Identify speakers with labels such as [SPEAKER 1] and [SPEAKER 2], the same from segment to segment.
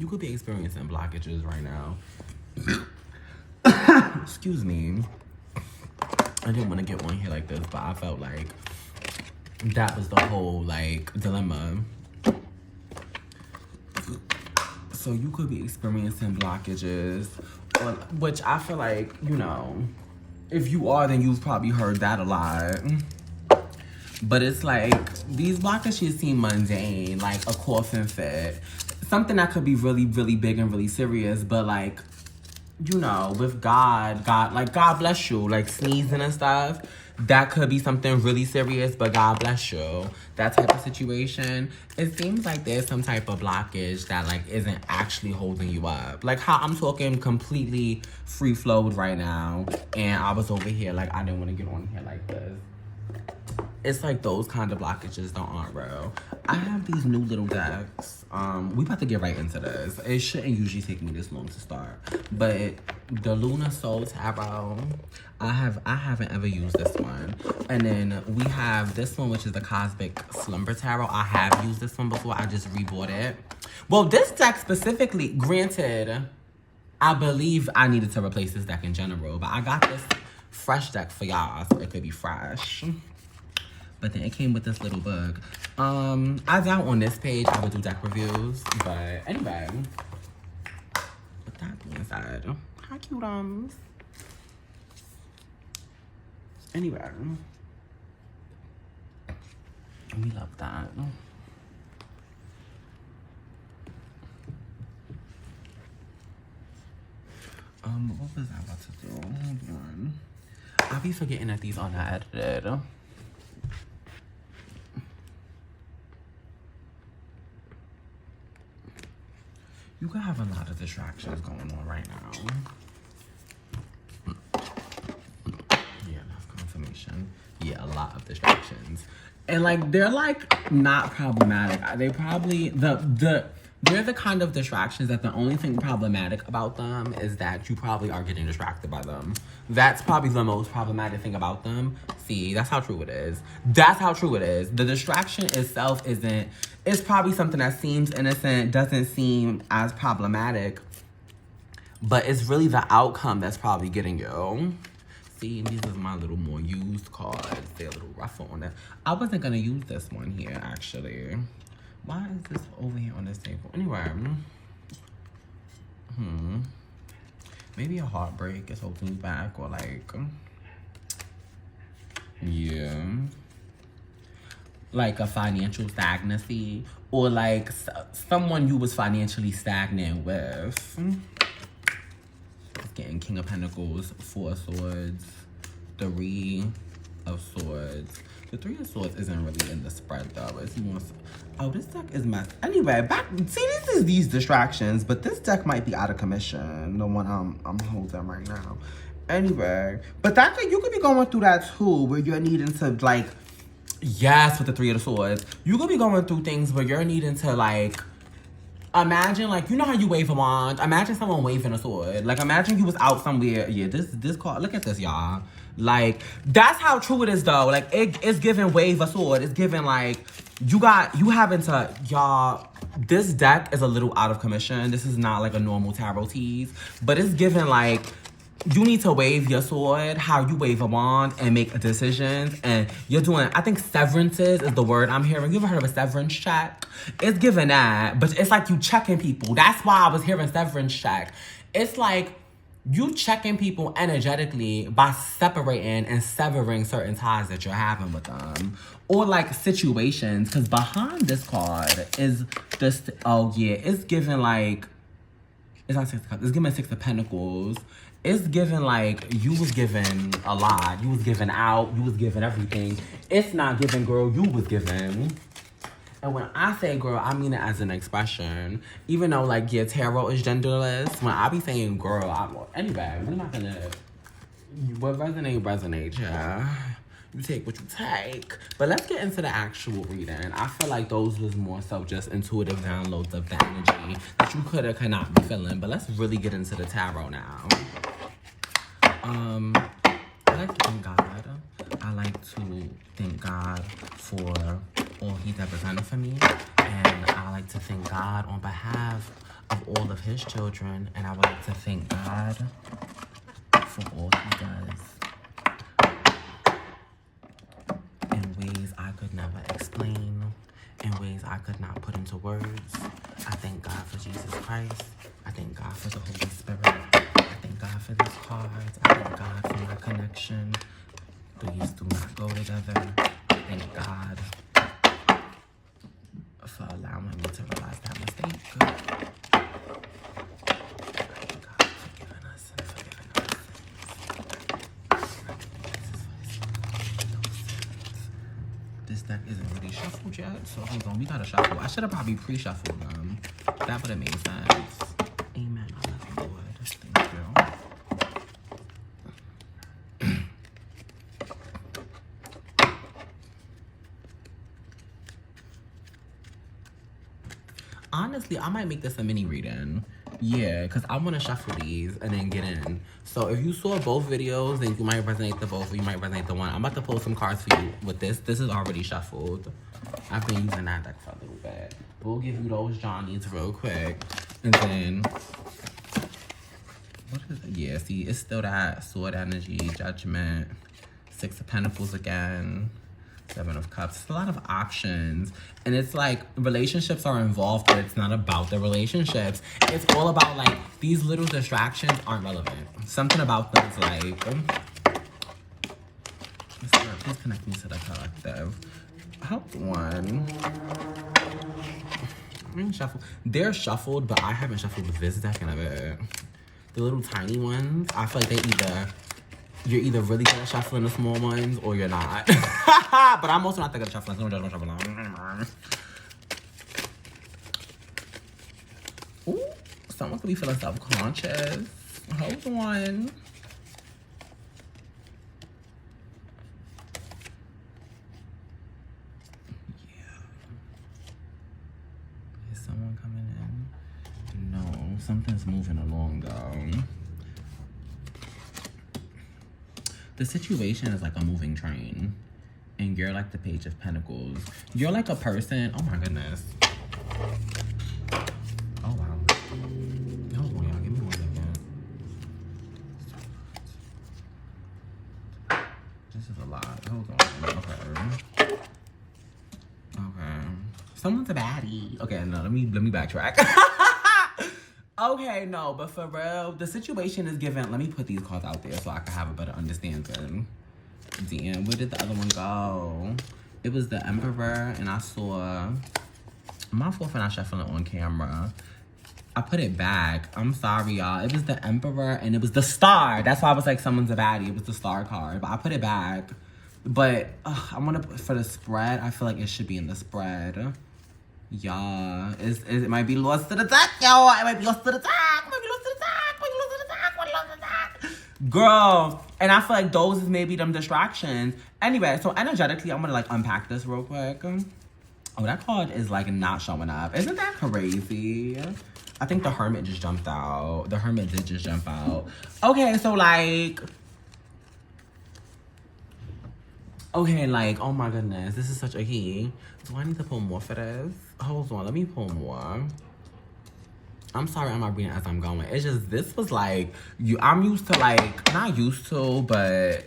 [SPEAKER 1] you could be experiencing blockages right now. Excuse me. I didn't want to get one here like this, but I felt like that was the whole, like, dilemma. So you could be experiencing blockages, which I feel like, you know, if you are, then you've probably heard that a lot. But it's like, these blockages seem mundane, like a coughing fit. Something that could be really, really big and really serious, but like, you know, with God, like, God bless you, like sneezing and stuff, that could be something really serious, but God bless you. That type of situation. It seems like there's some type of blockage that, like, isn't actually holding you up. Like, how I'm talking completely free-flowed right now, and I was over here, like, I didn't want to get on here like this. It's like those kind of blockages that aren't real. I have these new little decks. We about to get right into this. It shouldn't usually take me this long to start. But the Luna Soul Tarot, I haven't ever used this one. And then we have this one, which is the Cosmic Slumber Tarot. I have used this one before. I just rebought it. Well, this deck specifically, granted, I believe I needed to replace this deck in general. But I got this fresh deck for y'all, so it could be fresh. But then it came with this little book. I doubt on this page I would do deck reviews. But anyway. With that being said, hi cute-ums. Anyway. We love that. What was I about to do? Hold on. I'll be forgetting that these are not edited. You could have a lot of distractions going on right now. Yeah, that's confirmation. Yeah, a lot of distractions. And like, they're like not problematic. They probably, they're the kind of distractions that the only thing problematic about them is that you probably are getting distracted by them. That's probably the most problematic thing about them. See, that's how true it is. That's how true it is. The distraction itself isn't, it's probably something that seems innocent, doesn't seem as problematic, but it's really the outcome that's probably getting you. See, these are my little more used cards. They're a little rougher on it. I wasn't gonna use this one here, actually. Why is this over here on this table? Anyway. Maybe a heartbreak is holding you back, or like, yeah. Like a financial stagnancy, or like someone you was financially stagnant with. It's getting King of Pentacles, Four of Swords, Three of Swords. The Three of Swords isn't really in the spread though. It's more. Oh, this deck is messed. Anyway, back. See, this is these distractions, but this deck might be out of commission. The one I'm holding right now. Anyway, but that could, you could be going through that too, where you're needing to like. Yes, with the Three of Swords. You could be going through things where you're needing to, like, imagine, like, you know how you wave a wand? Imagine someone waving a sword. Like, imagine you was out somewhere. Yeah, this card, look at this, y'all. Like, that's how true it is, though. Like, it's giving wave a sword. It's giving, like, you having to, y'all, this deck is a little out of commission. This is not, like, a normal tarot tease. But it's giving, like, you need to wave your sword, how you wave a wand and make decisions. And you're doing, I think severances is the word I'm hearing. You ever heard of a severance check? It's giving that, but it's like you checking people. That's why I was hearing severance check. It's like you checking people energetically by separating and severing certain ties that you're having with them. Or like situations, because behind this card is this, oh yeah, it's giving like, it's not Six of Cups, it's giving Six of Pentacles. It's giving like you was giving a lot. You was giving out. You was giving everything. It's not giving, girl. You was giving. And when I say girl, I mean it as an expression. Even though like yeah, tarot is genderless. When I be saying girl, anyway, we're not gonna. What resonates, yeah. You take what you take. But let's get into the actual reading. I feel like those was more so just intuitive downloads of the energy that you could or could not be feeling. But let's really get into the tarot now. I like to thank God. I like to thank God for all he's ever done for me. And I like to thank God on behalf of all of his children. And I would like to thank God for all he does in ways I could never explain, in ways I could not put into words. I thank God for Jesus Christ. I thank God for the Holy Spirit. I thank God for these cards. I thank God for my connection. These do not go together. Thank God for allowing me to realize that mistake. Thank God for forgiving us and forgiving us. This deck isn't really shuffled yet, so hold on, we gotta shuffle. I should have probably pre-shuffled them. That would have made sense. Amen. I love you, Lord. Thank you. Honestly, I might make this a mini reading. Yeah, because I want to shuffle these and then get in. So if you saw both videos, then you might resonate the both or you might resonate the one. I'm about to pull some cards for you with this. This is already shuffled. I've been using that deck for a little bit. We'll give you those Johnnies real quick. And then, what is it? Yeah, see, it's still that sword energy, judgment, Six of Pentacles again. Seven of Cups. It's a lot of options. And it's like relationships are involved, but it's not about the relationships. It's all about like these little distractions aren't relevant. Something about them is like, please connect me to the collective. Help one. Shuffle. They're shuffled, but I haven't shuffled with this deck in a bit. The little tiny ones, I feel like you're either really good at shuffling the small ones or you're not. But I'm also not that good at shuffling, so don't shuffle along. Ooh, someone could be feeling self-conscious. Hold on. Yeah. Is someone coming in? No, something's moving along though. The situation is like a moving train. And you're like the Page of Pentacles. You're like a person. Oh my goodness. Oh wow. Hold on, y'all. Give me 1 second. This is a lot. Hold on. Okay. Okay. Someone's a baddie. Okay, no, let me backtrack. Okay, no, but for real, the situation is given. Let me put these cards out there so I can have a better understanding. Damn, where did the other one go? It was the Emperor, and I saw... My fault for not shuffling on camera. I put it back. I'm sorry, y'all. It was the Emperor, and it was the Star. That's why I was like, someone's a baddie. It was the Star card, but I put it back. But I want to... For the spread, I feel like it should be in the spread. Yeah, it might be lost to the deck, yo. It might be lost to the deck. Girl, and I feel like those is maybe them distractions. Anyway, so energetically, I'm gonna like unpack this real quick. Oh, that card is like not showing up. Isn't that crazy? I think the Hermit just jumped out. The Hermit did just jump out. Okay, so like... Okay, like, oh my goodness. This is such a key. Do I need to pull more for this? Hold on, let me pull more. I'm sorry I'm not reading as I'm going. It's just, this was like, I'm used to like, not used to, but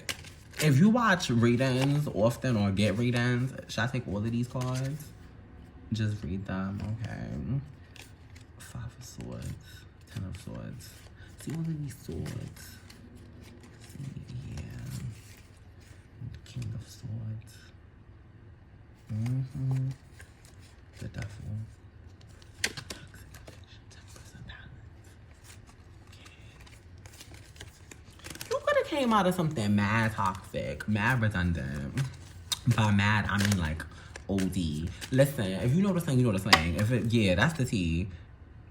[SPEAKER 1] if you watch readings often or get readings, should I take all of these cards? Just read them, okay. 5 of Swords, 10 of Swords. See all of these swords. See, yeah. King of Swords. The Devil. Came out of something mad toxic, mad redundant. By mad, I mean like OD. Listen, if you know the slang, you know the slang. Yeah, that's the tea.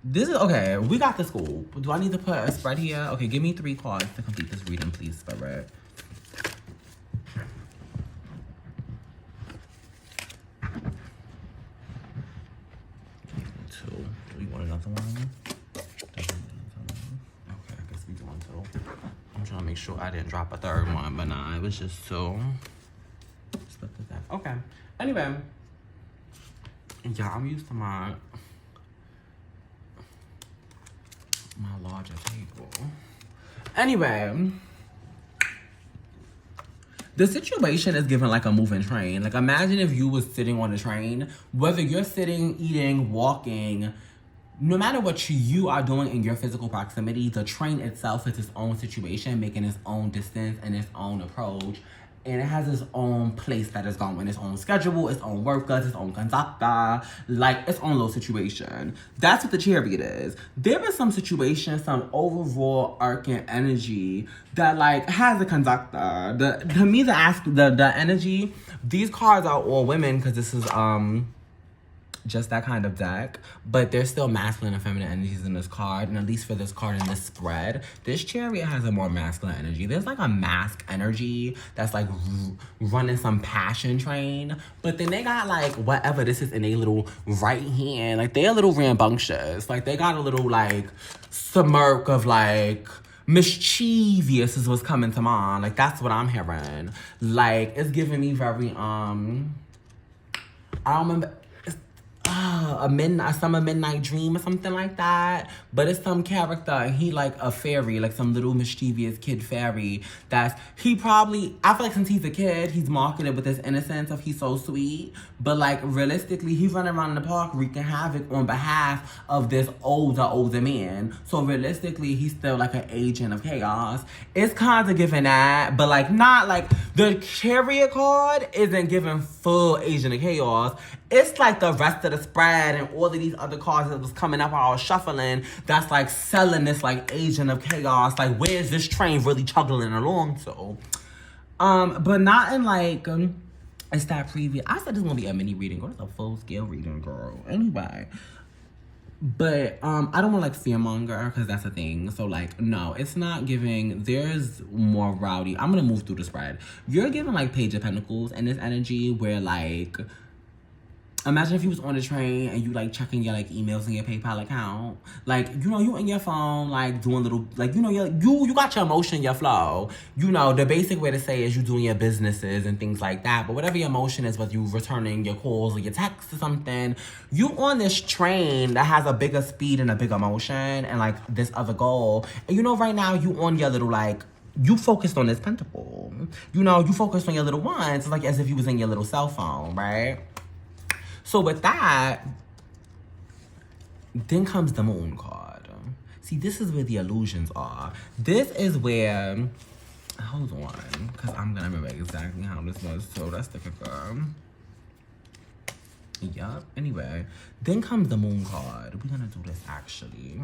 [SPEAKER 1] This is, okay, we got the scoop. Do I need to put a spread here? Okay, give me 3 cards to complete this reading, please, Spirit. Give me 2. Do we want another one? Okay, I guess we do want 2. I'm trying to make sure I didn't drop a 3rd one, but nah, it was just 2. Split the deck. Okay. Anyway. Yeah, I'm used to my... larger table. Anyway, the situation is given like a moving train. Like, imagine if you was sitting on a train, whether you're sitting, eating, walking, no matter what you are doing in your physical proximity, the train itself is its own situation, making its own distance and its own approach. And it has its own place that is going, its own schedule, its own workers, its own conductor, like its own little situation. That's what the chariot is. There is some situation, some overall arcing energy that like has a conductor. To me, the energy, these cards are all women because this is just that kind of deck, but there's still masculine and feminine energies in this card, and at least for this card in this spread, this chariot has a more masculine energy. There's like a mask energy that's like running some passion train, but then they got like whatever this is in a little right hand, like they're a little rambunctious, like they got a little like smirk of like mischievous is what's coming to mind. Like that's what I'm hearing. Like it's giving me very I don't remember. A summer midnight dream or something like that, but it's some character and he like a fairy, like some little mischievous kid fairy he probably, I feel like since he's a kid he's marketed with this innocence of he's so sweet, but like realistically he's running around in the park wreaking havoc on behalf of this older man, so realistically he's still like an agent of chaos. It's kind of giving that, but like not like the chariot card isn't giving full agent of chaos. It's like the rest of the spread and all of these other cards that was coming up while I was shuffling that's like selling this like agent of chaos. Like, where's this train really chugging along to? But not in like, it's that preview. I said this is going to be a mini reading. Or it's a full scale reading, girl. Anyway. But I don't want to like fearmonger because that's a thing. So like, no, it's not giving. There's more rowdy. I'm going to move through the spread. You're giving like Page of Pentacles and this energy where like, imagine if you was on a train and you like checking your like emails in your PayPal account. Like, you know, you in your phone, like doing little, like, you know, you got your emotion, your flow. You know, the basic way to say is you doing your businesses and things like that. But whatever your emotion is, whether you returning your calls or your texts or something, you on this train that has a bigger speed and a bigger motion and like this other goal. And you know, right now you on your little like, you focused on this pentacle. You know, you focused on your little ones. It's like as if you was in your little cell phone, right? So with that, then comes the moon card. See, this is where the illusions are. This is where, hold on, because I'm going to remember exactly how this was. So that's the kicker. Yup. Anyway, then comes the moon card. We're going to do this actually.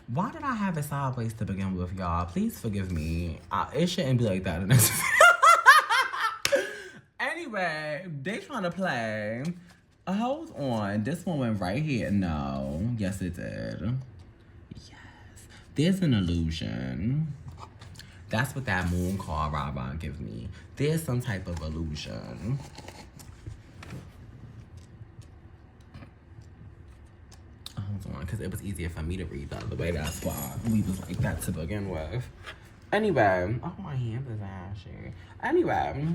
[SPEAKER 1] Why did I have it sideways to begin with, y'all? Please forgive me. It shouldn't be like that. Anyway, they trying to play. Hold on. This one went right here. No. Yes, it did. Yes. There's an illusion. That's what that moon card Ra gives me. There's some type of illusion. Hold on, because it was easier for me to read the other way. That's why we was like that to begin with. Anyway. Oh, my hand is ashy. Anyway.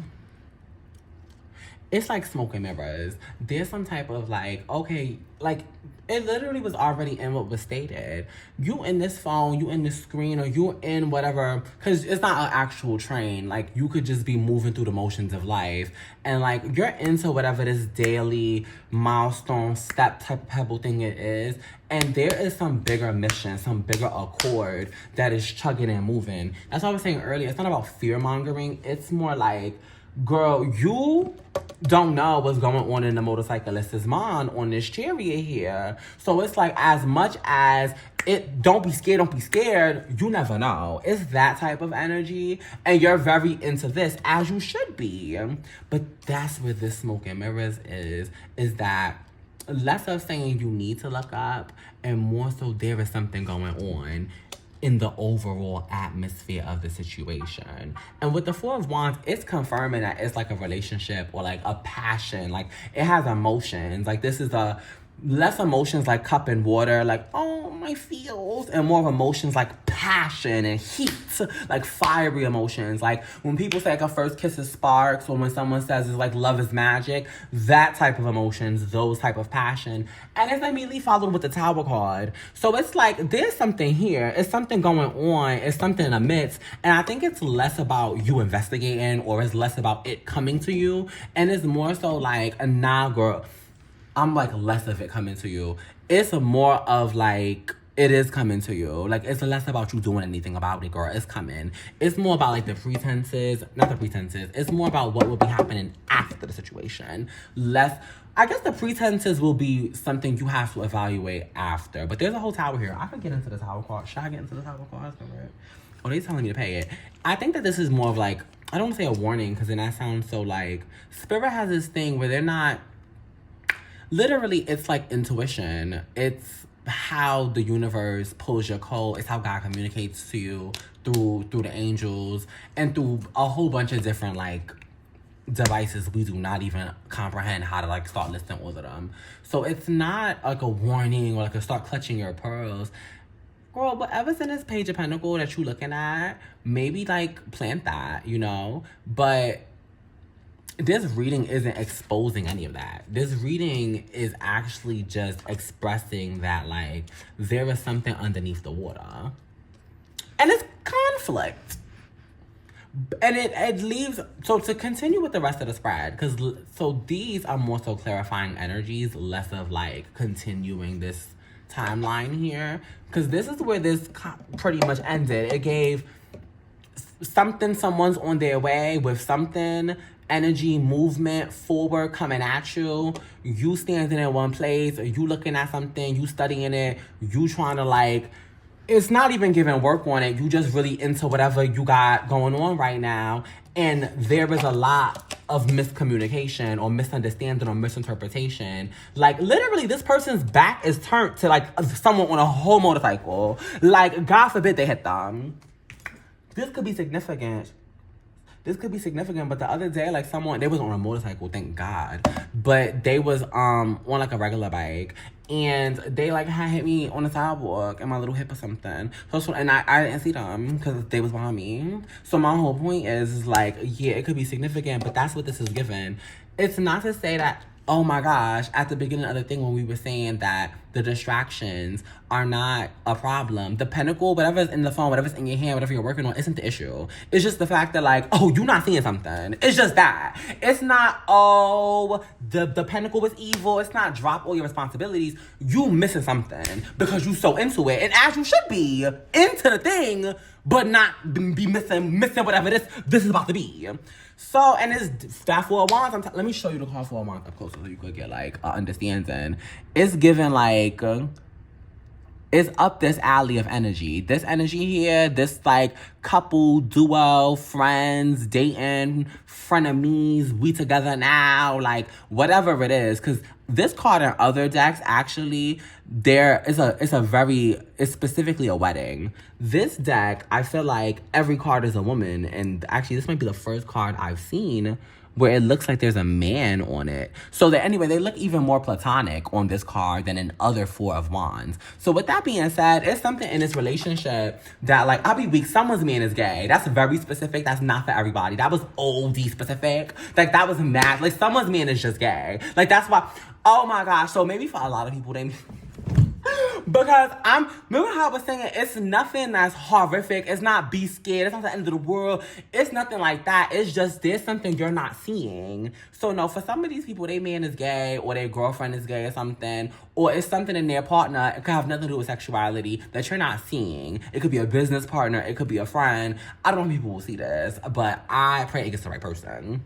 [SPEAKER 1] It's like smoke and mirrors. There's some type of like, okay, like it literally was already in what was stated. You in this phone, you in this screen, or you in whatever, because it's not an actual train. Like you could just be moving through the motions of life. And like you're into whatever this daily milestone step type of pebble thing it is. And there is some bigger mission, some bigger accord that is chugging and moving. That's what I was saying earlier. It's not about fear mongering. It's more like, girl, you don't know what's going on in the motorcyclist's mind on this chariot here. So it's like, as much as it, don't be scared, you never know. It's that type of energy. And you're very into this, as you should be. But that's where this smoke and mirrors is that less of saying you need to look up and more so there is something going on in the overall atmosphere of the situation. And with the Four of Wands, it's confirming that it's like a relationship or like a passion. Like it has emotions. Like this is less emotions like cup and water, like, oh, my feels, and more of emotions like passion and heat, like fiery emotions. Like when people say like a first kiss is sparks, or when someone says it's like love is magic, that type of emotions, those type of passion. And it's immediately followed with the Tower card. So it's like there's something here, it's something going on, it's something in the midst. And I think it's less about you investigating, or it's less about it coming to you, and it's more so like, nah, girl, I'm like less of it coming to you. It's more of like, it is coming to you. Like, it's less about you doing anything about it, girl. It's coming. It's more about like the pretenses, not the pretenses. It's more about what will be happening after the situation. I guess the pretenses will be something you have to evaluate after. But there's a whole tower here. I could get into the tower card. Should I get into the tower cards? Oh, they telling me to pay it. I think that this is more of like, I don't want to say a warning, because then that sounds so like, Spirit has this thing where they're not, literally, it's like intuition. It's how the universe pulls your code. It's how God communicates to you through the angels and through a whole bunch of different like devices we do not even comprehend how to like start listing all of them. So it's not like a warning or like a start clutching your pearls. Girl, whatever's in this Page of Pentacles that you looking at, maybe like plant that, you know? But this reading isn't exposing any of that. This reading is actually just expressing that, like, there is something underneath the water. And it's conflict. And it leaves, so to continue with the rest of the spread, so these are more so clarifying energies, less of, like, continuing this timeline here. Because this is where this pretty much ended. It gave someone's on their way with something, energy, movement, forward, coming at you. You standing in one place, you looking at something, you studying it, you trying to like, it's not even giving work on it. You just really into whatever you got going on right now. And there is a lot of miscommunication or misunderstanding or misinterpretation. Like, literally, this person's back is turned to like someone on a whole motorcycle. Like, God forbid they hit them. This could be significant. But the other day, like, someone, they was on a motorcycle, thank God, but they was on like a regular bike, and they like had hit me on the sidewalk in my little hip or something. So and I didn't see them because they was behind me. So my whole point is like, yeah, it could be significant, but that's what this is given. It's not to say that, oh my gosh, at the beginning of the thing when we were saying that the distractions are not a problem. The pentacle, whatever's in the phone, whatever's in your hand, whatever you're working on, isn't the issue. It's just the fact that like, oh, you're not seeing something. It's just that. It's not, oh, the pentacle was evil. It's not drop all your responsibilities. You missing something because you so into it. And as you should be, into the thing, but not be missing whatever this is about to be. So, and it's that Four of Wands. Let me show you the card Four of Wands up closer so you could get like an understanding. It's given like, it's up this alley of energy. This energy here, this like couple, duo, friends, dating, frenemies, we together now, like whatever it is. Because this card in other decks, actually, it's specifically a wedding. This deck, I feel like every card is a woman. And actually, this might be the first card I've seen where it looks like there's a man on it. So that anyway, they look even more platonic on this card than in other Four of Wands. So with that being said, it's something in this relationship that like, I'll be weak, someone's man is gay. That's very specific. That's not for everybody. That was OD specific. Like that was mad. Like someone's man is just gay. Like that's why, oh my gosh. So maybe for a lot of people, because remember how I was saying, it's nothing that's horrific. It's not be scared. It's not the end of the world. It's nothing like that. It's just there's something you're not seeing. So no, for some of these people, their man is gay or their girlfriend is gay or something, or it's something in their partner. It could have nothing to do with sexuality that you're not seeing. It could be a business partner. It could be a friend. I don't know if people will see this, but I pray it gets the right person.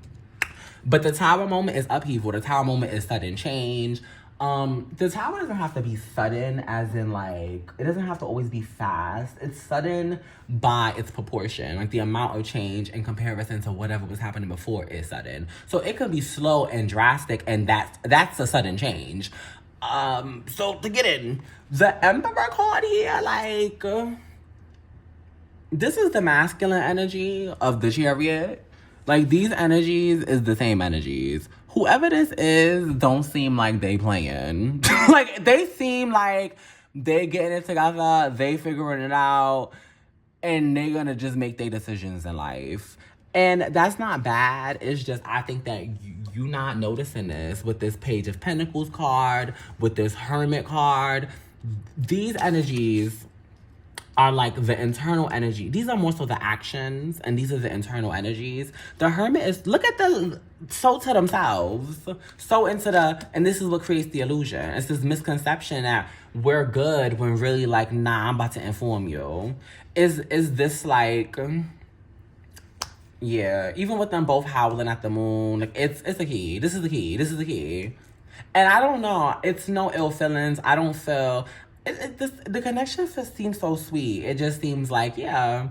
[SPEAKER 1] But the Tower moment is upheaval. The Tower moment is sudden change. The Tower doesn't have to be sudden, as in like, it doesn't have to always be fast. It's sudden by its proportion. Like the amount of change in comparison to whatever was happening before is sudden. So it could be slow and drastic, and that's a sudden change. So to get in, the Emperor card here, like, this is the masculine energy of the Chariot. Like, these energies is the same energies. whoever this is don't seem like they playing. Like, they seem like they getting it together, they figuring it out, and they gonna just make their decisions in life. And that's not bad. It's just, I think that you not noticing this with this Page of Pentacles card, with this Hermit card. These energies are like the internal energy. These are more so the actions, and these are the internal energies. The Hermit is, look at the, so to themselves, so into the, and this is what creates the illusion. It's this misconception that we're good when really like, nah, I'm about to inform you. Is this like, yeah, even with them both howling at the moon, like it's the key. This is the key. This is the key. And I don't know. It's no ill feelings. I don't feel... the connection just seems so sweet. It just seems like, yeah,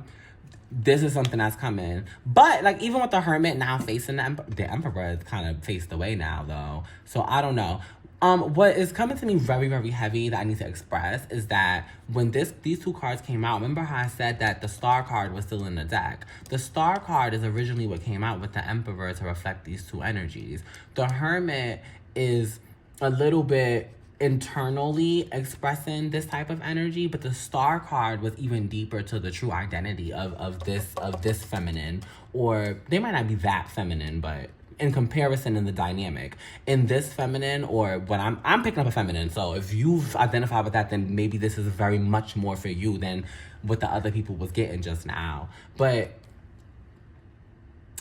[SPEAKER 1] this is something that's coming. But, like, even with the Hermit now facing the Emperor is kind of faced away now, though. So, I don't know. What is coming to me very, very heavy that I need to express is that when these two cards came out, remember how I said that the Star card was still in the deck? The Star card is originally what came out with the Emperor to reflect these two energies. The Hermit is a little bit internally expressing this type of energy, but the Star card was even deeper to the true identity of this feminine, or they might not be that feminine, but in comparison in the dynamic in this feminine, or when I'm picking up a feminine, so if you've identified with that, then maybe this is very much more for you than what the other people was getting just now. But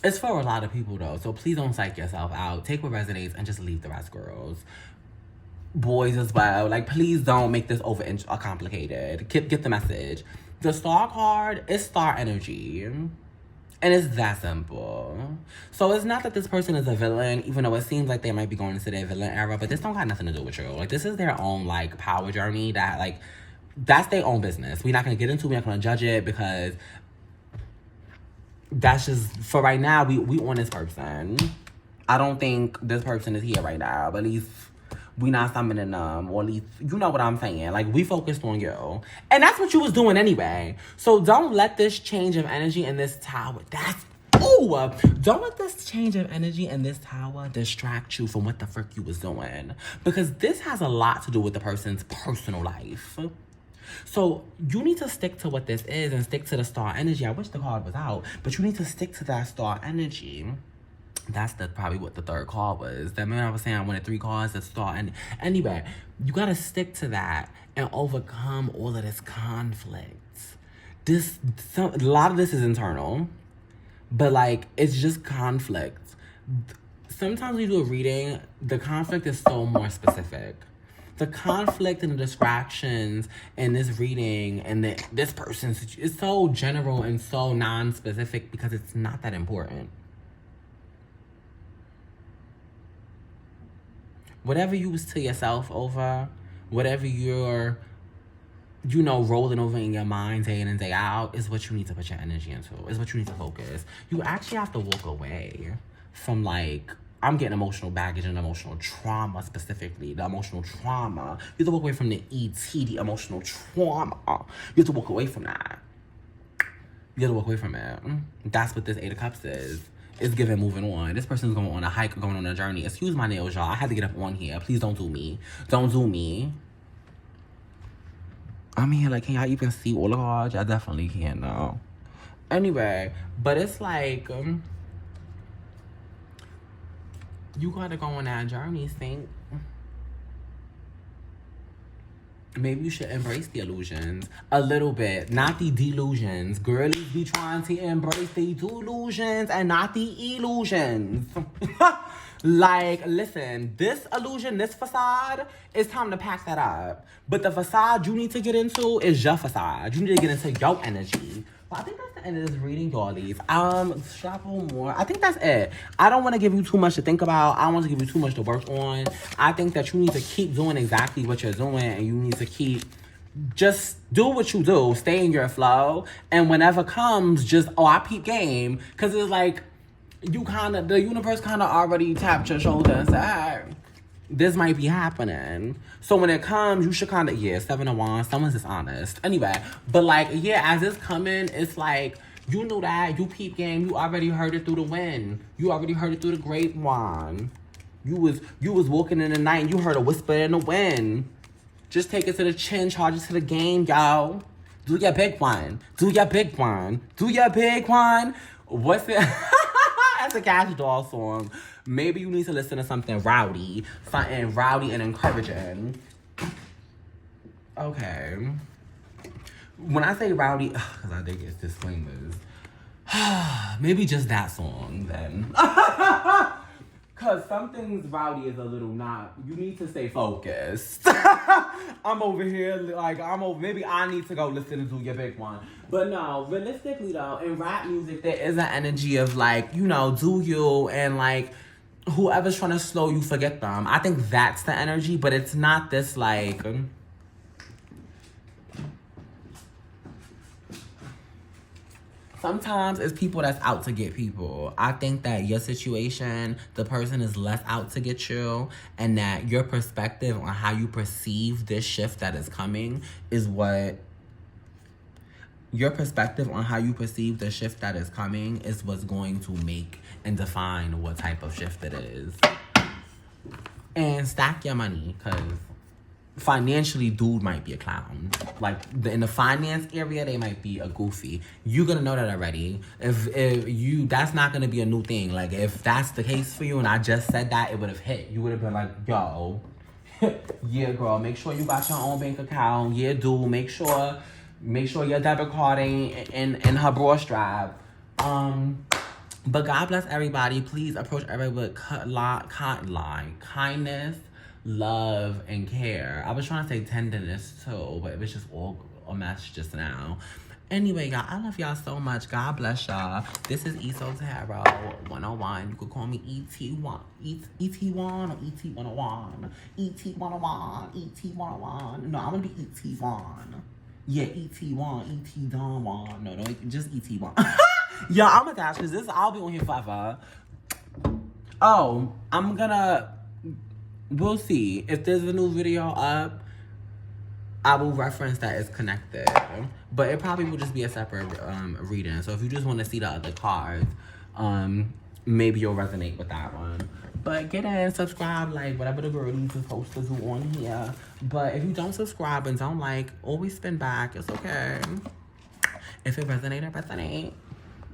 [SPEAKER 1] it's for a lot of people though, so please don't psych yourself out. Take what resonates and just leave the rest, girls. Boys as well. Like, please don't make this over complicated. Get the message. The Star card is star energy. And it's that simple. So it's not that this person is a villain, even though it seems like they might be going into their villain era, but this don't got nothing to do with you. Like, this is their own, like, power journey that, like, that's their own business. We're not going to get into it. We're not going to judge it, because that's just, for right now, we on this person. I don't think this person is here right now, but at least we not summoning them, or at least, you know what I'm saying. Like, we focused on you. And that's what you was doing anyway. So don't let this change of energy in this tower, don't let this change of energy in this tower distract you from what the frick you was doing. Because this has a lot to do with the person's personal life. So you need to stick to what this is and stick to the star energy. I wish the card was out, but you need to stick to that star energy. That's probably what the third card was. That man I was saying I wanted 3 cards to start. And anyway, you gotta stick to that and overcome all of this conflict. A lot of this is internal, but like, it's just conflict. Sometimes when you do a reading, the conflict is so more specific. The conflict and the distractions in this reading and this person's is so general and so non-specific because it's not that important. Whatever you was to yourself over, whatever you're, rolling over in your mind day in and day out, is what you need to put your energy into. Is what you need to focus. You actually have to walk away from, like, I'm getting emotional baggage and emotional trauma specifically. The emotional trauma. You have to walk away from the ET, the emotional trauma. You have to walk away from that. You have to walk away from it. That's what this 8 of Cups is. It's giving moving on. This person's going on a hike, going on a journey. Excuse my nails, y'all. I had to get up on here. Please don't do me. Don't do me. I'm here, like, can y'all even see all the cards? I definitely can't now. Anyway, but it's like, you gotta go on that journey, think. Maybe you should embrace the illusions a little bit, not the delusions. Girlies be trying to embrace the delusions and not the illusions. Like, listen, this illusion, this facade, it's time to pack that up. But the facade you need to get into is your facade. You need to get into your energy. Well, I think that's the end of this reading, y'allies. Should I pull more? I think that's it. I don't want to give you too much to think about. I don't want to give you too much to work on. I think that you need to keep doing exactly what you're doing, and you need to keep, just do what you do. Stay in your flow. And whenever comes, just, I peep game. Because it's like, the universe kind of already tapped your shoulder and said, hey, this might be happening. So when it comes, you should kind of, 7 of Wands, someone's dishonest. Anyway, but like, as it's coming, it's like, you knew that, you peep game, you already heard it through the wind. You already heard it through the grapevine. You was walking in the night and you heard a whisper in the wind. Just take it to the chin, charge it to the game, y'all. Do your big one. Do your big one. Do your big one. What's it? That's a Cash Doll song. Maybe you need to listen to something rowdy and encouraging. Okay. When I say rowdy, because I think it's disclaimers. Maybe just that song then. Because something's rowdy is a little not. You need to stay focused. I'm over here maybe I need to go listen to Do Your Big One. But no, realistically though, in rap music, there is an energy of like, you know, do you and like whoever's trying to slow you, forget them. I think that's the energy, but it's not this like... Sometimes it's people that's out to get people. I think that your situation, the person is less out to get you, and that your perspective on how you perceive this shift that is coming is what... Your perspective on how you perceive the shift that is coming is what's going to make and define what type of shift it is. And stack your money, because financially, dude might be a clown. Like, in the finance area, they might be a goofy. You're gonna know that already. If you, that's not gonna be a new thing. Like, if that's the case for you and I just said that, it would have hit. You would have been like, yo, yeah, girl, make sure you got your own bank account. Yeah, dude, make sure your debit card ain't in her bra strap. But God bless everybody. Please approach everybody with kindness, love, and care. I was trying to say tenderness too, but it was just all a mess just now. Anyway, y'all, I love y'all so much. God bless y'all. This is ESO Tarot 101. You could call me ET1. ET1 or ET101. ET101. ET101. No, I'm gonna be ET1. Yeah, ET1. ET Don 1. No, just ET1. Yeah, I'm a dash because I'll be on here forever. Oh, we'll see. If there's a new video up, I will reference that it's connected. But it probably will just be a separate reading. So if you just want to see the other cards, maybe you'll resonate with that one. But get in, subscribe, like whatever the girlies is supposed to do on here. But if you don't subscribe and don't like, always spin back. It's okay. If it resonates, resonate.